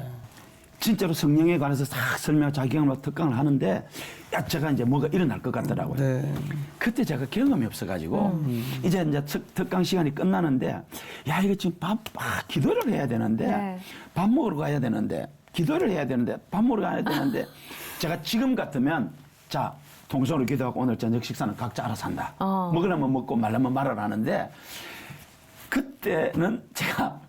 진짜로 성령에 관해서 싹 설명하고 자기 경험으로 특강을 하는데 야 제가 이제 뭐가 일어날 것 같더라고요. 네. 그때 제가 경험이 없어가지고 이제 특강 시간이 끝나는데 야 이거 지금 기도를 해야 되는데 네. 밥 먹으러 가야 되는데 기도를 해야 되는데 밥 먹으러 가야 되는데 제가 지금 같으면 자 동성으로 기도하고 오늘 저녁 식사는 각자 알아서 한다. 먹으려면 먹고 말려면 말아라 하는데 그때는 제가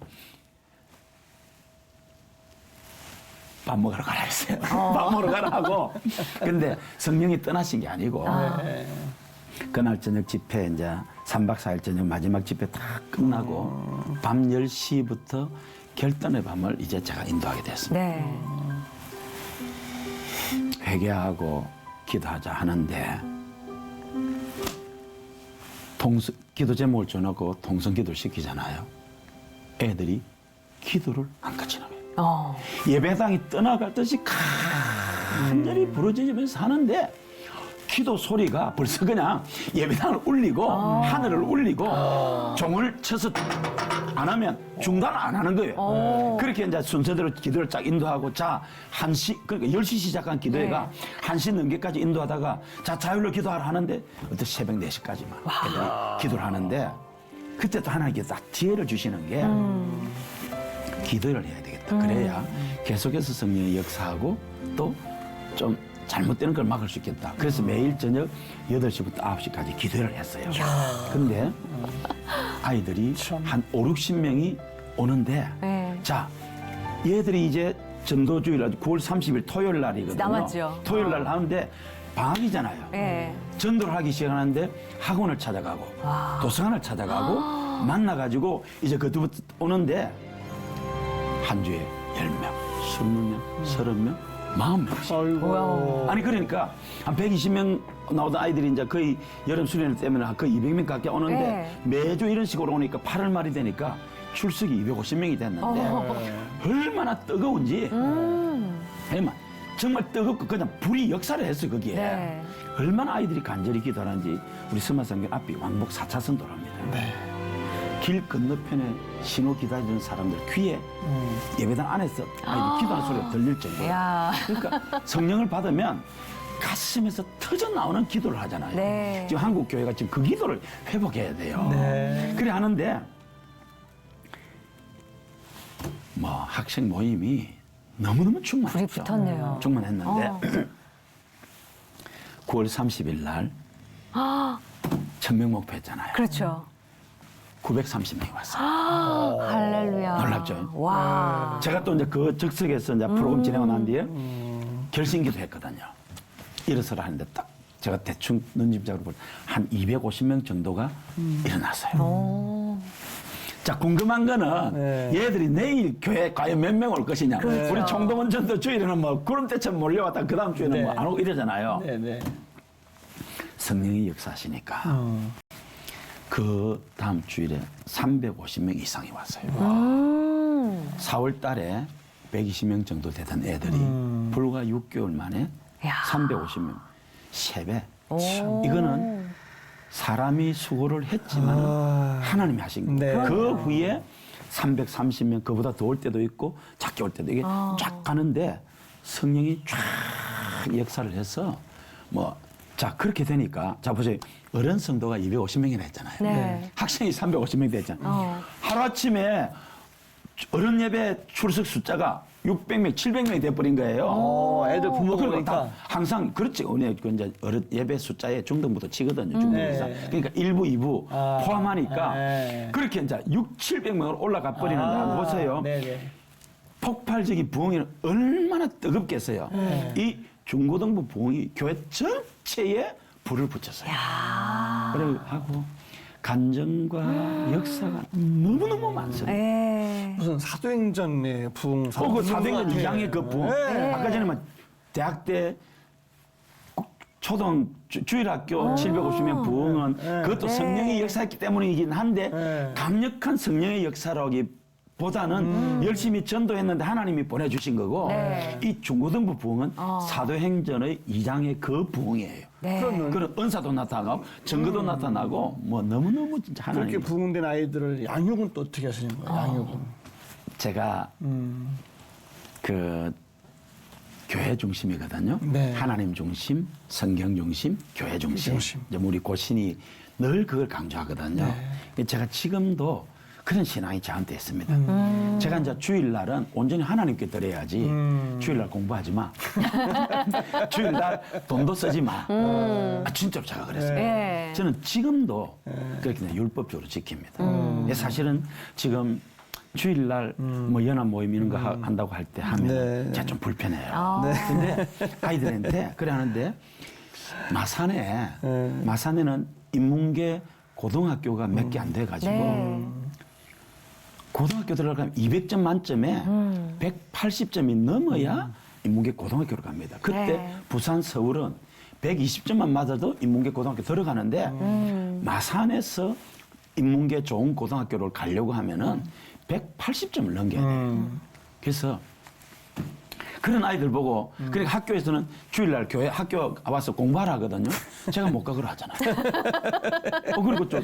밥 먹으러 가라 했어요. 밥 먹으러 가라 하고. 근데 성령이 떠나신 게 아니고 그날 저녁 집회 이제 3박 4일 저녁 마지막 집회 다 끝나고 밤 10시부터 결단의 밤을 이제 제가 인도하게 됐습니다. 네. 회개하고 기도하자 하는데 기도 제목을 줘놓고 동성기도를 시키잖아요. 애들이 기도를 안 끝이나 해요. 예배당이 떠나갈 듯이 간절히 부르짖으면서 하는데 기도 소리가 벌써 그냥 예배당을 울리고 하늘을 울리고 종을 쳐서 안 하면 중단을 안 하는 거예요. 그렇게 이제 순서대로 기도를 쫙 인도하고 자 1시 그러니까 10시 시작한 기도회가 1시 넘게까지 인도하다가 자 자율로 기도하라 하는데 어떤 새벽 4시까지만 기도를 하는데 그때 또 하나님께 딱 지혜를 주시는 게 기도를 해야 되겠다. 그래야 계속해서 성령의 역사하고 또 좀 잘못되는 걸 막을 수 있겠다. 그래서 매일 저녁 8시부터 9시까지 기도를 했어요. 근데 아이들이 한 5, 60명이 오는데 네. 자, 얘들이 이제 전도주일 9월 30일 토요일 날이거든요. 남았죠. 토요일 날 하는데 방학이잖아요. 네. 전도를 하기 시작하는데 학원을 찾아가고 도서관을 찾아가고 만나가지고 이제 그 두 번 오는데 한 주에 10명, 20명, 30명, 40명씩. 아이고. 아니 그러니까 한 120명 나오던 아이들이 이제 거의 여름 수련 때문에 거의 200명 가까이 오는데 네. 매주 이런 식으로 오니까 8월 말이 되니까 출석이 250명이 됐는데 얼마나 뜨거운지 정말 뜨겁고 그냥 불이 역사를 했어요 거기에. 네. 얼마나 아이들이 간절히 기도하는지 우리 스마성경 앞이 왕복 4차선 도로입니다. 길 건너편에 신호 기다리는 사람들 귀에 예배당 안에서 아이들 기도하는 소리가 들릴 정도로. 야. 그러니까 성령을 받으면 가슴에서 터져 나오는 기도를 하잖아요. 네. 지금 한국 교회가 지금 그 기도를 회복해야 돼요. 네. 그래 하는데 뭐 학생 모임이 너무너무 불이 충만했죠. 붙었네요. 충만했는데 9월 30일 날 1000명 목표했잖아요. 그렇죠. 930명이 왔어요. 할렐루야. 놀랍죠? 와. 제가 또 이제 그 즉석에서 이제 프로그램 진행을 한 뒤에 결심기도 했거든요. 일어서라 하는데 딱 제가 대충 눈짐작으로 볼 때 한 250명 정도가 일어났어요. 자, 궁금한 거는 네. 얘들이 내일 교회 과연 몇 명 올 것이냐. 그렇죠. 우리 총동원 전도 주일에는 뭐 구름대처럼 몰려왔다 그 다음 주에는 네. 뭐 안 오고 이러잖아요. 네네. 성령이 역사하시니까 그 다음 주일에 350명 이상이 왔어요. 4월 달에 120명 정도 되던 애들이 불과 6개월 만에 야. 350명. 3배. 오. 이거는 사람이 수고를 했지만 하나님이 하신 거예요. 네. 그 후에 330명, 그보다 더 올 때도 있고 작게 올 때도 이게 쫙 가는데 성령이 쫙 역사를 해서 뭐 자, 그렇게 되니까 자, 보세요. 어른 성도가 250명이나 했잖아요. 네. 학생이 350명 됐잖아요. 하루아침에 어른 예배 출석 숫자가 600명, 700명이 돼버린 거예요. 애들 부모가 그리고 그러니까. 다 항상 그렇지. 오늘 그 이제 어른 예배 숫자에 중등부터 치거든요. 중등 이상. 네. 그러니까 1부, 2부 아. 포함하니까 네. 그렇게 이제 6, 700명으로 올라가 버리는데 보세요. 네네. 폭발적인 부흥이 얼마나 뜨겁겠어요. 이 중고등부 부흥이 교회 전체에 불을 붙였어요. 그래 하고 간증과 역사가 너무너무 많습니다. 네. 무슨 사도행전의 부흥. 그 사도행전 같아. 2장의 그 부흥. 네. 아까 전에 막 대학 때 초등 주일학교 750명 부흥은 그것도 성령이 역사했기 때문이긴 한데 네. 강력한 성령의 역사라기보다는 열심히 전도했는데 하나님이 보내주신 거고 네. 이 중고등부 부흥은 사도행전의 2장의 그 부흥이에요. 네. 그런 은사도 나타나고 증거도 나타나고 뭐 너무너무 진짜 그렇게 하나님. 부흥된 아이들을 양육은 또 어떻게 하시는 거예요? 양육은. 제가 그 교회 중심이거든요. 네. 하나님 중심, 성경 중심, 교회 중심. 중심. 이제 우리 고신이 늘 그걸 강조하거든요. 제가 지금도 그런 신앙이 저한테 있습니다. 제가 이제 주일날은 온전히 하나님께 드려야지. 주일날 공부하지 마. 주일날 돈도 쓰지 마. 진짜로 제가 그랬어요. 네. 저는 지금도 그렇게 그냥 율법적으로 지킵니다. 사실은 지금 주일날 뭐 연합 모임 이런 거 한다고 할 때 하면 네. 제가 좀 불편해요. 근데 아이들한테 그래 하는데 마산에는 인문계 고등학교가 몇 개 안 돼가지고 네. 고등학교 들어가면 200점 만점에 180점이 넘어야 인문계 고등학교로 갑니다. 그때 네. 부산, 서울은 120점만 맞아도 인문계 고등학교 들어가는데 마산에서 인문계 좋은 고등학교를 가려고 하면은 180점을 넘겨야 돼요. 그래서 그런 아이들 보고 그러니까 학교에서는 주일날 교회 학교 와서 공부하라 하거든요. 제가 못 가거라 하잖아요. 그리고 좀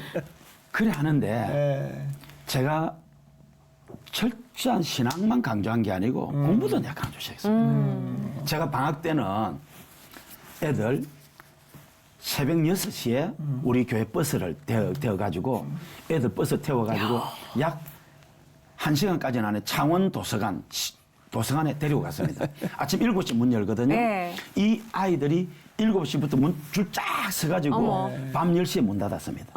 그래 하는데 네. 제가 철저한 신앙만 강조한 게 아니고 공부도 내가 강조시켰어요. 제가 방학 때는 애들 새벽 6시에 우리 교회 버스를 태워가지고 애들 버스 태워가지고 약 1시간까지는 안에 창원 도서관에 데리고 갔습니다. 아침 7시 문 열거든요. 네. 이 아이들이 7시부터 문 줄 쫙 서가지고 어머. 밤 10시에 문 닫았습니다.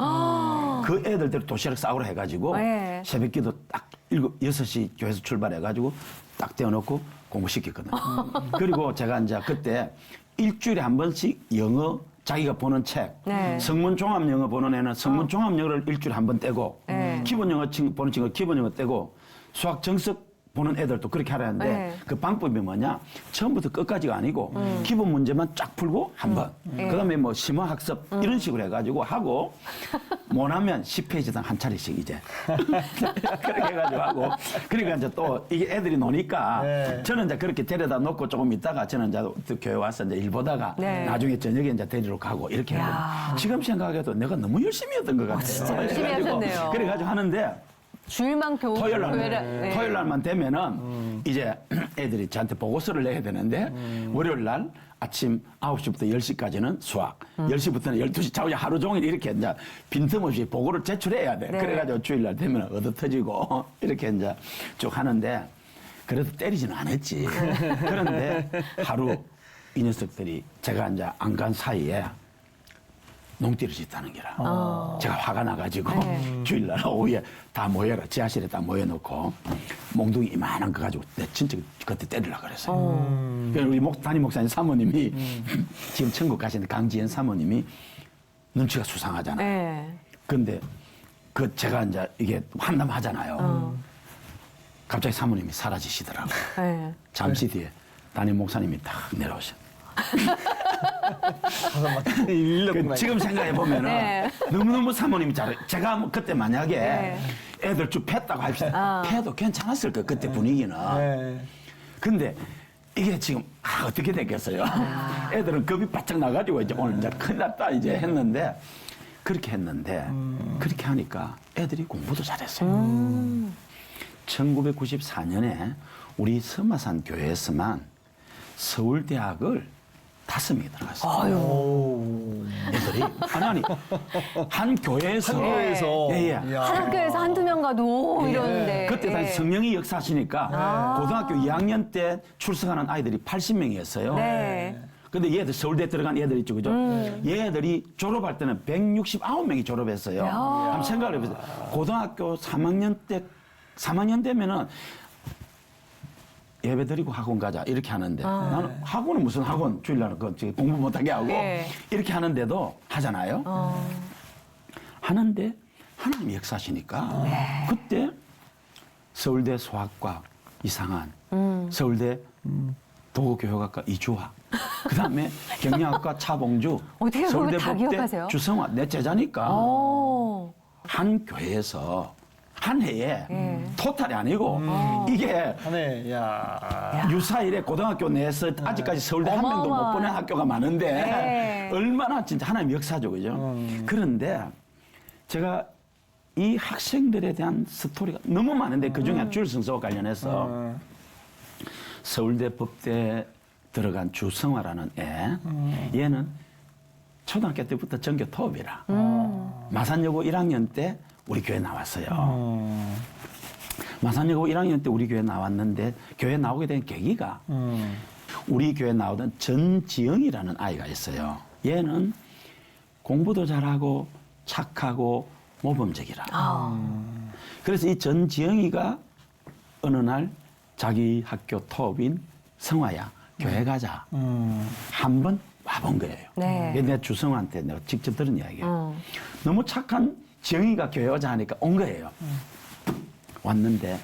그 애들대로 도시락 싸우러 해가지고 네. 새벽기도 딱 6시 교회에서 출발해가지고 딱 떼어놓고 공부시켰거든요. 그리고 제가 이제 그때 일주일에 한 번씩 영어 자기가 보는 책, 네. 성문 종합 영어 보는 애는 성문 종합 영어를 일주일에 한 번 떼고, 네. 기본 영어 보는 친구 기본 영어 떼고, 수학 정석 보는 애들도 그렇게 하라는데 네. 그 방법이 뭐냐? 처음부터 끝까지가 아니고 기본 문제만 쫙 풀고 한 번. 그다음에 뭐 심화 학습 이런 식으로 해가지고 하고 못하면 10페이지당 한 차례씩 이제 그렇게 해가지고 하고 그러니까 이제 또 이게 애들이 노니까 네. 저는 이제 그렇게 데려다 놓고 조금 있다가 저는 이제 또 교회 와서 이제 일 보다가 네. 나중에 저녁에 이제 데리러 가고 이렇게 야. 하거든요. 지금 생각해도 내가 너무 열심히 했던 것 같아요. 진짜 열심히 그래가지고 하셨네요. 그래가지고 하는데 주일만 토요일 날, 네. 토요일 날만 되면은 이제 애들이 저한테 보고서를 내야 되는데 월요일 날 아침 9시부터 10시까지는 수학, 10시부터는 12시 자고 하루 종일 이렇게 이제 빈틈없이 보고를 제출해야 돼. 네. 그래가지고 주일 날 되면 얻어 터지고 이렇게 이제 쭉 하는데 그래도 때리지는 않았지. 그런데 하루 이 녀석들이 제가 이제 안 간 사이에 농띠를 짓다는 게라. 제가 화가 나가지고 네. 주일날 오후에 다 모여라. 지하실에 다 모여놓고 몽둥이 이만한 거 가지고 내 진짜 그때 때리려고 그랬어요. 그래서 우리 담임 목사님 사모님이 지금 천국 가시는 강지연 사모님이 눈치가 수상하잖아요. 네. 근데 그 제가 이제 이게 환담하잖아요. 갑자기 사모님이 사라지시더라고요. 네. 잠시 뒤에 담임 목사님이 딱 내려오셔. 일렀구나. 지금 생각해 보면은 네. 너무너무 사모님이 잘해. 제가 뭐 그때 만약에 네. 애들 쭉 팼다고 합시다. 패도 괜찮았을 거예요. 그때 분위기는. 네. 근데 이게 지금 어떻게 됐겠어요? 애들은 겁이 바짝 나가지고 이제 오늘 이제 큰일 났다 이제 했는데 그렇게 했는데 그렇게 하니까 애들이 공부도 잘했어요. 1994년에 우리 서마산 교회에서만 서울대학을 5명이 들어갔어요. 오. 애들이 아니 한 교회에서 학교에서. 예, 예. 이야. 한 학교에서 한두 명 가도 이러는데. 그때 당시 성령이 역사하시니까 고등학교 2학년 때 출석하는 아이들이 80명이었어요. 네. 근데 얘들 서울대 들어간 애들 있죠, 그죠? 얘들이 졸업할 때는 169명이 졸업했어요. 한번 생각을 해보세요. 고등학교 3학년 되면은 예배 드리고 학원 가자 이렇게 하는데 나는 학원은 무슨 학원 주일날 그 공부 못하게 하고 네. 이렇게 하는데도 하잖아요. 하는데 하나님이 역사하시니까 그때 서울대 수학과 이상한 서울대 도구교육학과 이주화 그다음에 경영학과 차봉주 어떻게 그걸 서울대 다 법대 기억하세요? 주성화 내 제자니까 오. 한 교회에서 한 해에 토탈이 아니고 이게 하네. 야. 유사일에 고등학교 내에서 아직까지 서울대 한 명도 못 어마어마한. 보낸 학교가 많은데 네. 얼마나 진짜 하나님 역사죠, 그죠? 그런데 제가 이 학생들에 대한 스토리가 너무 많은데 그 중에 주일성서와 관련해서 서울대 법대 들어간 주성화라는 애, 얘는 초등학교 때부터 전교 토업이라. 마산여고 1학년 때 우리 교회 나왔어요. 마산여고 1학년 때 우리 교회 나왔는데 교회 나오게 된 계기가 우리 교회 나오던 전지영이라는 아이가 있어요. 얘는 공부도 잘하고 착하고 모범적이라. 그래서 이 전지영이가 어느 날 자기 학교 토업인 성화야 교회 가자. 한번 와본 거예요. 네. 내 주성한테 내가 직접 들은 이야기예요. 너무 착한 지영이가 교회 오자 하니까 온 거예요. 왔는데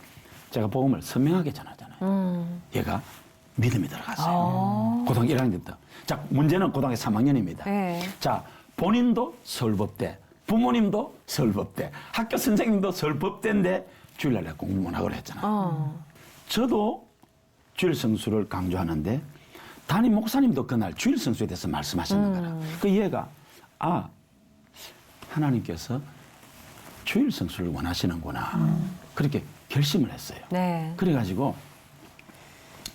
제가 복음을 선명하게 전하잖아요. 얘가 믿음이 들어갔어요. 고등학교 1학년 때부터. 자, 문제는 고등학교 3학년입니다. 네. 자, 본인도 서울법대, 부모님도 서울법대, 학교 선생님도 서울법대인데 주일날 내가 공부만 하고 했잖아요. 저도 주일 성수를 강조하는데 담임 목사님도 그날 주일 성수에 대해서 말씀하시는 거라. 그 얘가 하나님께서 주일 성수를 원하시는구나. 그렇게 결심을 했어요. 네. 그래가지고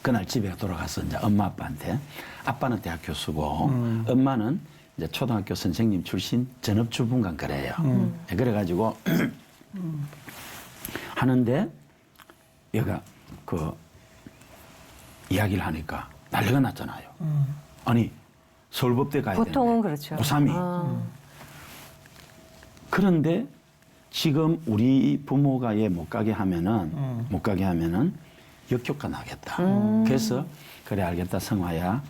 그날 집에 돌아가서 이제 엄마 아빠한테 아빠는 대학 교수고 엄마는 이제 초등학교 선생님 출신 전업주분간 그래요. 그래가지고 하는데 얘가 그 이야기를 하니까 난리가 났잖아요. 아니 서울법대 가야 되는데 보통은 그렇죠. 고3이 그런데 지금 우리 부모가 얘 못 가게 하면은 역효과 나겠다. 그래서 그래 알겠다 성화야.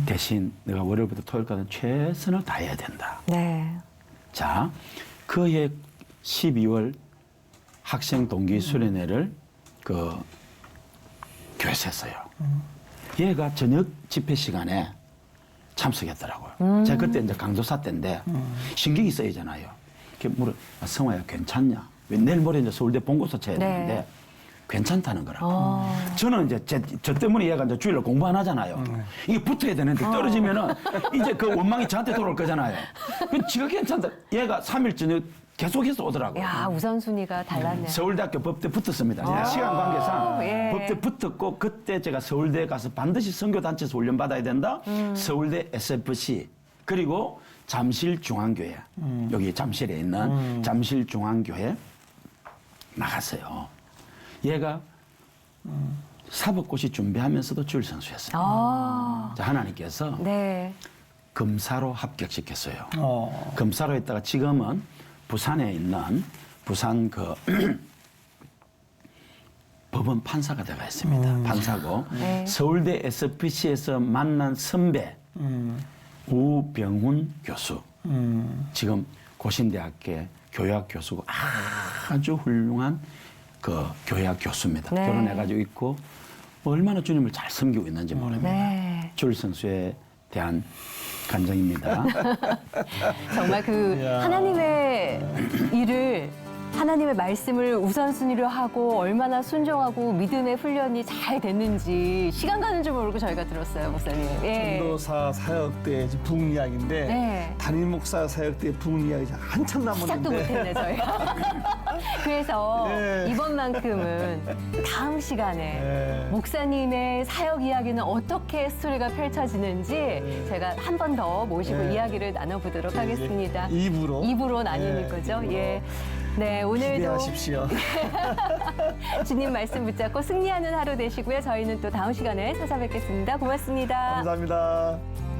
대신 내가 월요일부터 토요일까지 최선을 다해야 된다. 네. 자, 그해 12월 학생 동기 수련회를 그 교회에서 했어요. 얘가 저녁 집회 시간에 참석했더라고요. 제가 그때 이제 강도사 때인데 신경이 쓰이잖아요. 이렇게 물어, 성화야 괜찮냐? 왜 내일 모레 이제 서울대 본고사 쳐야 네. 되는데 괜찮다는 거라고. 저는 이제 저 때문에 얘가 이제 주일날 공부 안 하잖아요. 이게 붙어야 되는데 떨어지면은 이제 그 원망이 저한테 돌아올 거잖아요. 그 지가 괜찮다. 얘가 3일 전에 계속해서 오더라고요. 야, 우선순위가 달랐네요. 서울대학교 법대 붙었습니다. 시간 관계상 예. 법대 붙었고 그때 제가 서울대 가서 반드시 선교단체에서 훈련 받아야 된다. 서울대 SFC 그리고 잠실중앙교회 여기 잠실에 있는 잠실중앙교회 나갔어요. 얘가 사법고시 준비하면서도 줄 선수였어요. 아, 자, 하나님께서 네. 검사로 합격시켰어요. 어. 검사로 했다가 지금은 부산에 있는 부산 그 법원 판사가 되어 있습니다. 판사고 네. 서울대 SPC에서 만난 선배 우병훈 교수 지금 고신대학교 교회학 교수고 아주 훌륭한 그 교회학 교수입니다. 네. 결혼해가지고 있고 얼마나 주님을 잘 섬기고 있는지 모릅니다. 네. 줄 선수에 대한 간증입니다. 정말 그 이야. 하나님의 일을 하나님의 말씀을 우선순위로 하고 얼마나 순종하고 믿음의 훈련이 잘 됐는지 시간 가는 줄 모르고 저희가 들었어요, 목사님. 예. 전도사 사역 때 이제 부흥 이야기인데 네. 담임 목사 사역 때 부흥 이야기 한참 시작도 남았는데 못했네 저희가. 그래서 네. 이번만큼은 다음 시간에 네. 목사님의 사역 이야기는 어떻게 스토리가 펼쳐지는지 제가 한 번 더 모시고 네. 이야기를 나눠보도록 하겠습니다. 2부로 2부로 나뉘는 네, 거죠. 2부로. 예. 네, 오늘도 기대하십시오. 주님 말씀 붙잡고 승리하는 하루 되시고요. 저희는 또 다음 시간에 찾아뵙겠습니다. 고맙습니다. 감사합니다.